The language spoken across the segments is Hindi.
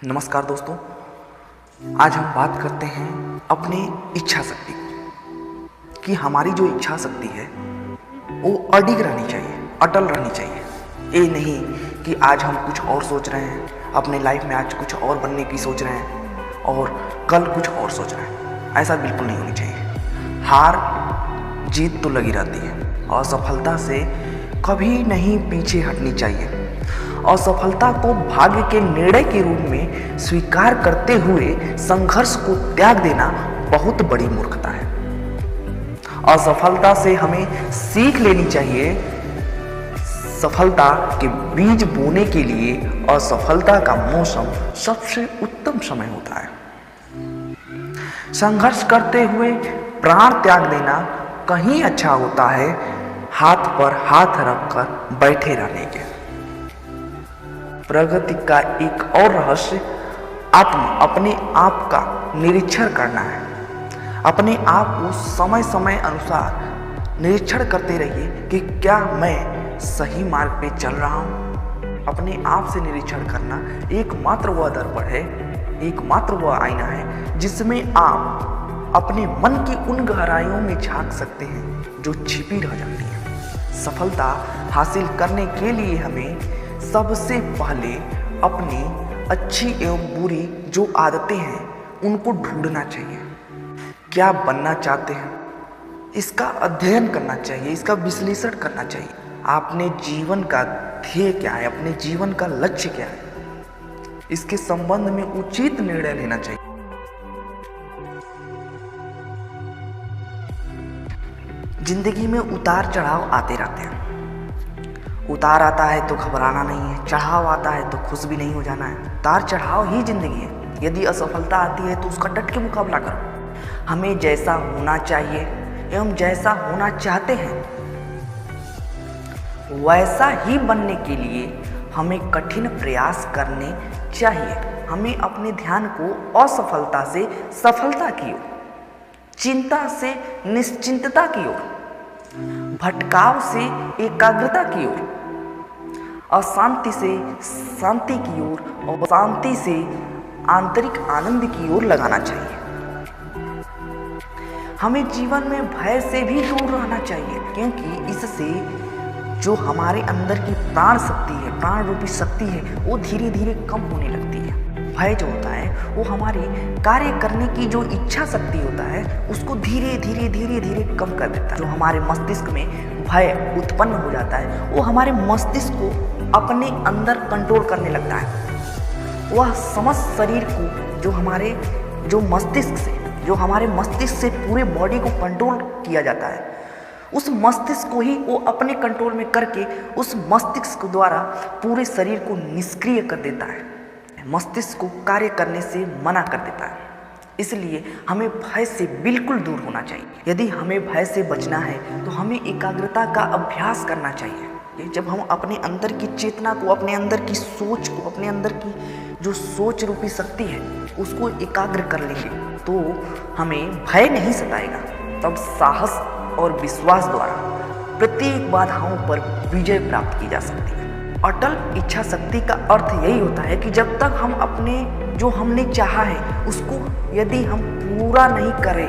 नमस्कार दोस्तों, आज हम बात करते हैं अपनी इच्छा शक्ति की कि हमारी जो इच्छा शक्ति है वो अडिग रहनी चाहिए, अटल रहनी चाहिए। ये नहीं कि आज हम कुछ और सोच रहे हैं, अपने लाइफ में आज कुछ और बनने की सोच रहे हैं और कल कुछ और सोच रहे हैं। ऐसा बिल्कुल नहीं होनी चाहिए। हार जीत तो लगी रहती है, असफलता से कभी नहीं पीछे हटनी चाहिए। असफलता को भाग्य के निर्णय के रूप में स्वीकार करते हुए संघर्ष को त्याग देना बहुत बड़ी मूर्खता है। असफलता से हमें सीख लेनी चाहिए। सफलता के बीज बोने के लिए असफलता का मौसम सबसे उत्तम समय होता है। संघर्ष करते हुए प्राण त्याग देना कहीं अच्छा होता है हाथ पर हाथ रखकर बैठे रहने के। प्रगति का एक और रहस्य अपने आप का निरीक्षण करना है। अपने आप को समय समय अनुसार निरीक्षण करते रहिए कि क्या मैं सही मार्ग पे चल रहा हूँ। अपने आप से निरीक्षण करना एकमात्र वह दर्पण है, एकमात्र वह आईना है जिसमें आप अपने मन की उन गहराइयों में झांक सकते हैं जो छिपी रह जाती हैं। सफलता हासिल करने के लिए हमें सबसे पहले अपनी अच्छी एवं बुरी जो आदतें हैं उनको ढूंढना चाहिए। क्या बनना चाहते हैं इसका अध्ययन करना चाहिए, इसका विश्लेषण करना चाहिए। आपने जीवन का ध्येय क्या है, अपने जीवन का लक्ष्य क्या है, इसके संबंध में उचित निर्णय लेना चाहिए। जिंदगी में उतार चढ़ाव आते रहते हैं। उतार आता है तो घबराना नहीं है, चढ़ाव आता है तो खुश भी नहीं हो जाना है। उतार चढ़ाव ही जिंदगी है। यदि असफलता आती है तो उसका डट के मुकाबला करो। हमें जैसा होना चाहिए एवं जैसा होना चाहते हैं वैसा ही बनने के लिए हमें कठिन प्रयास करने चाहिए। हमें अपने ध्यान को असफलता से सफलता की ओर, चिंता से निश्चिंतता की ओर, भटकाव से एकाग्रता की ओर, अशांति से शांति की ओर और शांति से आंतरिक आनंद की ओर लगाना चाहिए। हमें जीवन में भय से भी दूर रहना चाहिए, क्योंकि इससे जो हमारे अंदर की प्राण शक्ति है, प्राण रूपी शक्ति है, वो धीरे धीरे कम होने लगती है। भय जो होता है वो हमारी कार्य करने की जो इच्छा शक्ति होता है उसको धीरे धीरे धीरे धीरे कम कर देता है। जो हमारे मस्तिष्क में भय उत्पन्न हो जाता है वो हमारे मस्तिष्क को अपने अंदर कंट्रोल करने लगता है। वह समस्त शरीर को जो हमारे मस्तिष्क से पूरे बॉडी को कंट्रोल किया जाता है, उस मस्तिष्क को ही वो अपने कंट्रोल में करके उस मस्तिष्क द्वारा पूरे शरीर को निष्क्रिय कर देता है, मस्तिष्क को कार्य करने से मना कर देता है। इसलिए हमें भय से बिल्कुल दूर होना चाहिए। यदि हमें भय से बचना है तो हमें एकाग्रता का अभ्यास करना चाहिए। जब हम अपने अंदर की चेतना को, अपने अंदर की सोच को, अपने अंदर की जो सोच रूपी शक्ति है उसको एकाग्र कर लेंगे तो हमें भय नहीं सताएगा। तब साहस और विश्वास द्वारा प्रत्येक बाधाओं पर विजय प्राप्त की जा सकती है। अटल इच्छा शक्ति का अर्थ यही होता है कि जब तक हम अपने जो हमने चाहा है उसको यदि हम पूरा नहीं करें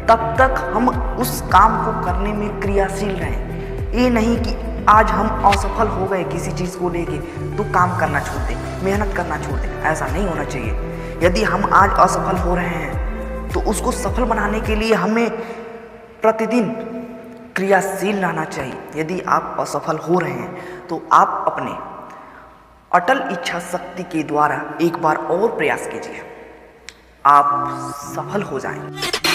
तब तक हम उस काम को करने में क्रियाशील रहें। ये नहीं कि आज हम असफल हो गए किसी चीज़ को लेके तो काम करना छोड़ दें, मेहनत करना छोड़ दें। ऐसा नहीं होना चाहिए। यदि हम आज असफल हो रहे हैं तो उसको सफल बनाने के लिए हमें प्रतिदिन क्रियाशील रहना चाहिए। यदि आप असफल हो रहे हैं तो आप अपने अटल इच्छा शक्ति के द्वारा एक बार और प्रयास कीजिए, आप सफल हो जाएंगे।